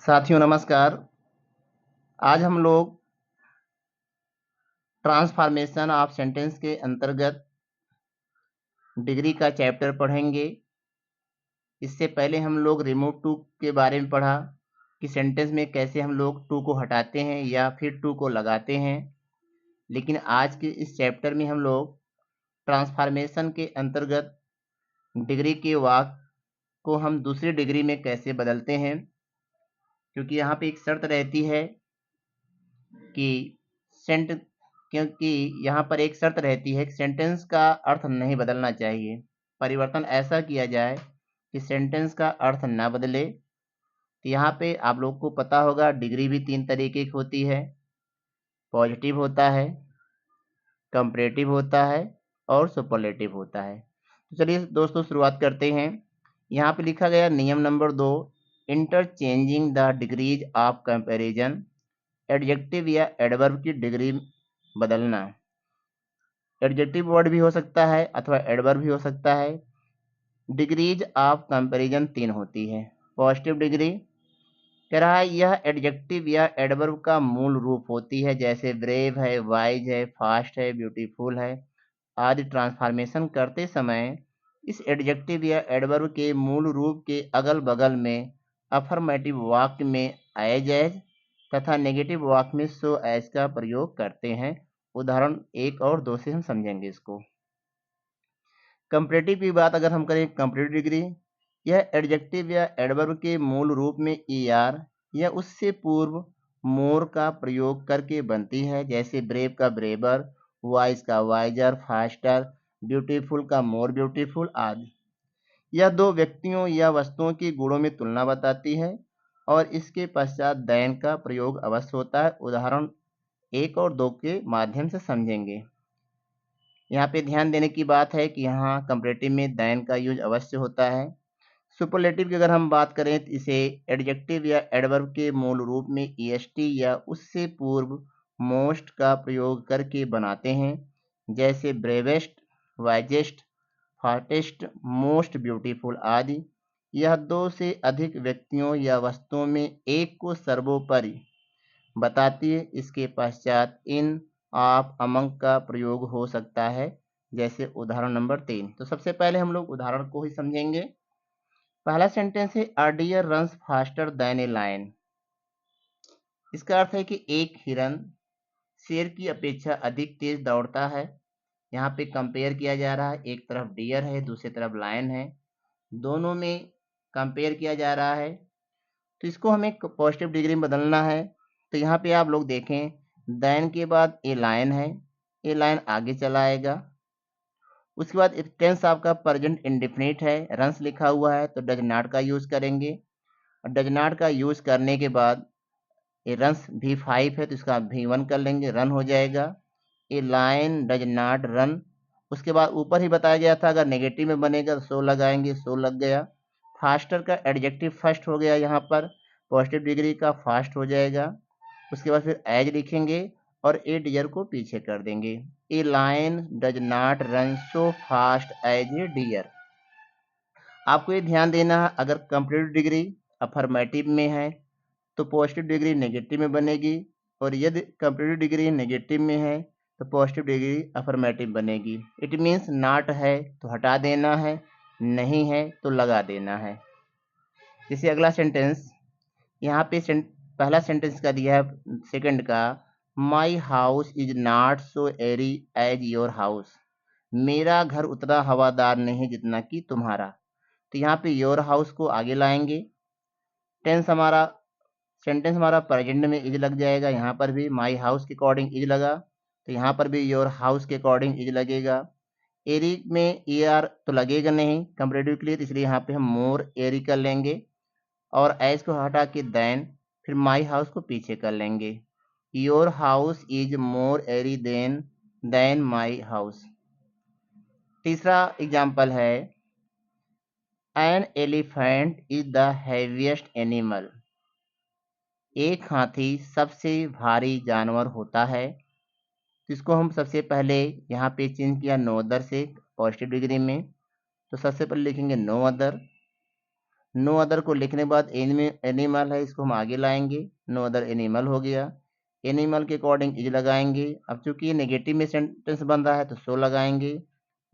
साथियों नमस्कार। आज हम लोग ट्रांसफॉर्मेशन ऑफ सेंटेंस के अंतर्गत डिग्री का चैप्टर पढ़ेंगे। इससे पहले हम लोग रिमूव टू के बारे में पढ़ा कि सेंटेंस में कैसे हम लोग टू को हटाते हैं या फिर टू को लगाते हैं। लेकिन आज के इस चैप्टर में हम लोग ट्रांसफॉर्मेशन के अंतर्गत डिग्री के वाक्य को हम दूसरी डिग्री में कैसे बदलते हैं, क्योंकि यहाँ पे एक शर्त रहती है कि क्योंकि यहाँ पर एक शर्त रहती है कि सेंटेंस का अर्थ नहीं बदलना चाहिए। परिवर्तन ऐसा किया जाए कि सेंटेंस का अर्थ ना बदले। तो यहाँ पे आप लोग को पता होगा डिग्री भी 3 तरीके की होती है। पॉजिटिव होता है, कंपैरेटिव होता है और सुपरलेटिव होता है। तो चलिए दोस्तों शुरुआत करते हैं। यहाँ पे लिखा गया नियम number 2, interchanging the degrees of comparison. Adjective या एडवर्ब की डिग्री बदलना। एडजेक्टिव वर्ड भी हो सकता है अथवा एडवर्ब भी हो सकता है। डिग्रीज ऑफ कंपैरिजन 3 होती है। पॉजिटिव डिग्री कह रहा है यह एडजेक्टिव या एडवर्ब का मूल रूप होती है, जैसे ब्रेव है, वाइज है, फास्ट है, ब्यूटीफुल है आदि। ट्रांसफॉर्मेशन करते समय इस एडजेक्टिव या एडवर्ब के मूल रूप के अगल बगल में अफर्मेटिव वाक्य में एज एज तथा नेगेटिव वाक्य में सो एज का प्रयोग करते हैं। उदाहरण 1 और 2 से हम समझेंगे इसको। कंपैरेटिव की बात अगर हम करें, कंपैरेटिव डिग्री यह एडजेक्टिव या एडवर्ब के मूल रूप में er या उससे पूर्व मोर का प्रयोग करके बनती है, जैसे ब्रेव का ब्रेवर, वाइज का वाइजर, फास्टर, ब्यूटीफुल का मोर ब्यूटीफुल आदि। यह दो व्यक्तियों या वस्तुओं के गुणों में तुलना बताती है और इसके पश्चात देन का प्रयोग अवश्य होता है। उदाहरण 1 और 2 के माध्यम से समझेंगे। यहाँ पे ध्यान देने की बात है कि यहाँ कंपैरेटिव में देन का यूज अवश्य होता है। सुपरलेटिव की अगर हम बात करें तो इसे एडजेक्टिव या एडवर्ब के मूल रूप में est या उससे पूर्व मोस्ट का प्रयोग करके बनाते हैं, जैसे bravest, wisest, fastest, most beautiful आदि। यह 2 से अधिक व्यक्तियों या वस्तुओं में एक को सर्वोपरि बताती है। इसके पश्चात इन, आप, अमंग का प्रयोग हो सकता है, जैसे उदाहरण नंबर 3। तो सबसे पहले हम लोग उदाहरण को ही समझेंगे। पहला सेंटेंस है a deer runs faster than a lion. इसका अर्थ है कि एक हिरन शेर की अपेक्षा अधिक तेज दौड़ता है। यहाँ पे कंपेयर किया जा रहा है, एक तरफ डियर है दूसरी तरफ लायन है, दोनों में कंपेयर किया जा रहा है। तो इसको हमें पॉजिटिव डिग्री में बदलना है। तो यहाँ पे आप लोग देखें, देन के बाद ए लायन है, ए लायन आगे चला आएगा। उसके बाद टेंस आपका प्रेजेंट इंडेफिनिट है, रन्स लिखा हुआ है तो डज नॉट का यूज करेंगे। और डज नॉट का यूज करने के बाद ये रन्स V5 है तो इसका V1 कर लेंगे, रन हो जाएगा। A lion does not run. उसके बाद ऊपर ही बताया गया था अगर नेगेटिव में बनेगा तो सो लगाएंगे, सो लग गया। फास्टर का एडजेक्टिव फर्स्ट हो गया, यहाँ पर पॉजिटिव डिग्री का फास्ट हो जाएगा। उसके बाद फिर एज लिखेंगे और ए डियर को पीछे कर देंगे। A lion does not run so fast as a deer. आपको ये ध्यान देना है, अगर कंप्लीट डिग्री अफर्मेटिव में है तो पॉजिटिव डिग्री नेगेटिव में बनेगी, और यदि कंप्लीट डिग्री नेगेटिव में है तो पॉजिटिव डिग्री अफर्मेटिव बनेगी। इट मीन्स नॉट है तो हटा देना है, नहीं है तो लगा देना है। जैसे अगला सेंटेंस, यहाँ पे पहला सेंटेंस का दिया है सेकंड का, my house is not so airy as your house. मेरा घर उतना हवादार नहीं जितना कि तुम्हारा। तो यहाँ पे योर हाउस को आगे लाएंगे। टेंस हमारा सेंटेंस हमारा प्रेजेंट में इज लग जाएगा, यहाँ पर भी माई हाउस के अकॉर्डिंग इज लगा तो यहाँ पर भी योर हाउस के अकॉर्डिंग इज लगेगा। एरी में er तो लगेगा नहीं कंपैरेटिव के लिए, तो इसलिए यहाँ पे हम मोर एरी कर लेंगे और एज को हटा के देन फिर माई हाउस को पीछे कर लेंगे। Your house is more airy than my house. तीसरा एग्जाम्पल है, an elephant is the heaviest animal. एक हाथी सबसे भारी जानवर होता है। तो इसको हम सबसे पहले यहाँ पे चेंज किया नो अदर से पॉजिटिव डिग्री में। तो सबसे पहले लिखेंगे नो अदर। नो अदर को लिखने के बाद एनिमल है, इसको हम आगे लाएंगे, नो अदर एनिमल हो गया। एनिमल के अकॉर्डिंग इज लगाएंगे। अब चूंकि ये नेगेटिव में सेंटेंस बन रहा है तो सो लगाएंगे,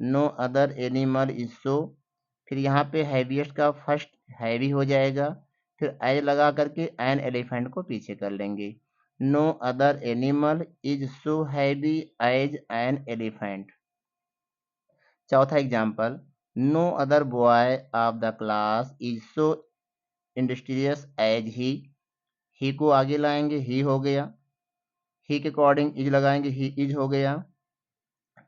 no other animal is so. फिर यहाँ पे हैवीएस्ट का फर्स्ट हैवी हो जाएगा, फिर एज लगा करके एन एलिफेंट को पीछे कर लेंगे। No other animal is so heavy as an elephant. चौथा example, no other boy of the class is so industrious as he को आगे लाएंगे, ही हो गया, ही के अकॉर्डिंग इज लगाएंगे, ही इज हो गया।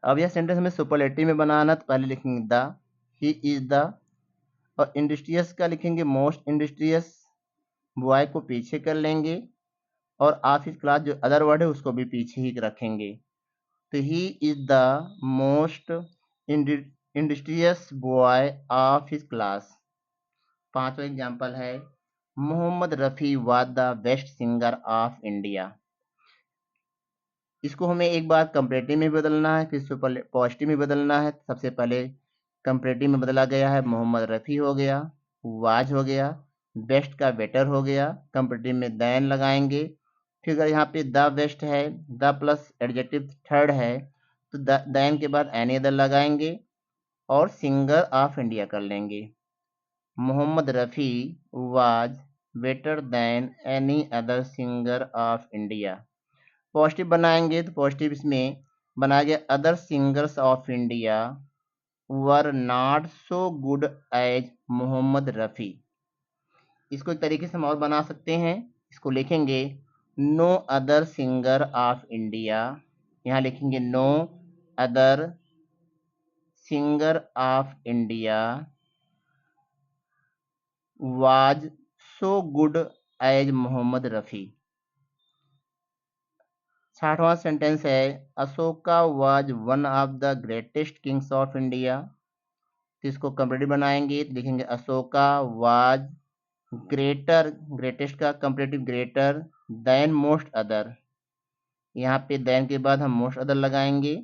अब यह सेंटेंस हमें सुपरलेटिव में बनाना, तो पहले लिखेंगे द, ही इज द, और इंडस्ट्रियस का लिखेंगे मोस्ट इंडस्ट्रियस, बॉय को पीछे कर लेंगे, और ऑफ हिज क्लास जो अदर वर्ड है उसको भी पीछे ही रखेंगे। तो he is the most industrious boy of his class. पांचवा एग्जाम्पल है, Mohammed Rafi was the best singer of India. इसको हमें एक बार कंपैरेटिव में बदलना है, फिर सुपर पॉजिटिव में बदलना है। सबसे पहले कंपैरेटिव में बदला गया है, मोहम्मद रफ़ी हो गया, वाज हो गया, बेस्ट का बेटर हो गया, कंपैरेटिव में दैन लगाएंगे। फिर अगर यहाँ पे द बेस्ट है, द प्लस एडजेक्टिव थर्ड है, तो दैन के बाद एनी अदर लगाएंगे और सिंगर ऑफ इंडिया कर लेंगे। Mohammed Rafi was better than any other singer of India. Positive बनाएंगे तो पॉजिटिव इसमें बनाया गया, other singers of India were not so good as Mohammed Rafi. इसको एक तरीके से हम और बना सकते हैं, इसको लिखेंगे no other singer of India, यहाँ लिखेंगे no other singer of India was so good as Mohammed Rafi. छठवां सेंटेंस है, Ashoka was one of the greatest kings of India. तो इसको कंप्लीट बनाएंगे तो लिखेंगे अशोका वाज ग्रेटर, ग्रेटेस्ट का कंप्लीटिव ग्रेटर देन मोस्ट अदर, यहाँ पे देन के बाद हम मोस्ट अदर लगाएंगे,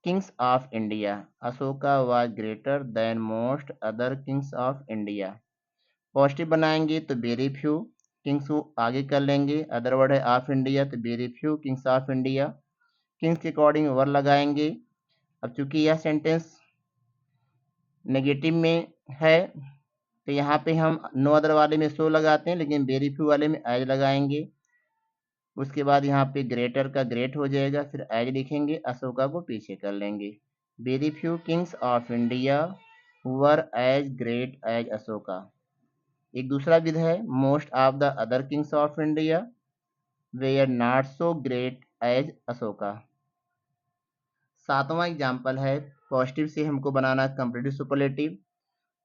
Kings of India. Ashoka was greater than most other kings of India. Positive बनाएंगे तो वेरी फ्यू, किंग्स को आगे कर लेंगे, अदर वर्ड है ऑफ इंडिया तो very few kings of India, Kings के अकॉर्डिंग वर लगाएंगे। अब चूंकि यह सेंटेंस नेगेटिव में है तो यहाँ पे हम नो अदर वाले में सो लगाते हैं, लेकिन वेरी फ्यू वाले में एज लगाएंगे। उसके बाद यहाँ पे ग्रेटर का ग्रेट हो जाएगा, फिर एज लिखेंगे, अशोका को पीछे कर लेंगे। Very few kings of India were as great as Ashoka. एक दूसरा विध है, most of the other kings of India were not so great as Ashoka. सातवां एग्जाम्पल है, पॉजिटिव से हमको बनाना comparative superlative,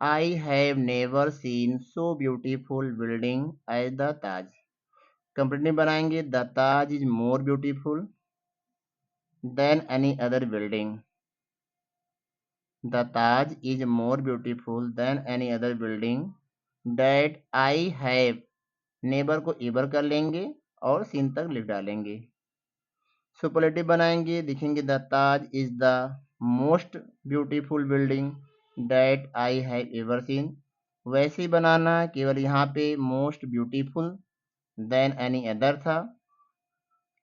I have never seen so beautiful building as the Taj. Comparative बनाएंगे, the Taj is more beautiful than any other building, the Taj is more beautiful than any other building date I have, neighbour को एबर कर लेंगे और scene तक लिख डालेंगे। Superlative बनाएंगे, लिखेंगे the Taj is the most beautiful building that I have ever seen. वैसे ही बनाना, केवल यहाँ पे most beautiful than any other था,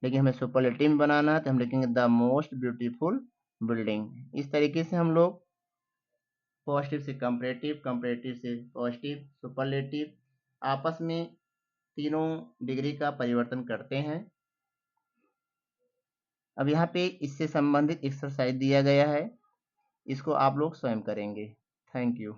लेकिन हमें सुपरलेटिव में बनाना है तो हम लिखेंगे द मोस्ट ब्यूटीफुल बिल्डिंग। इस तरीके से हम लोग पॉजिटिव से कंपैरेटिव, कंपैरेटिव से पॉजिटिव, सुपरलेटिव आपस में तीनों डिग्री का परिवर्तन करते हैं। अब यहाँ पे इससे संबंधित एक्सरसाइज दिया गया है, इसको आप लोग स्वयं करेंगे। Thank you.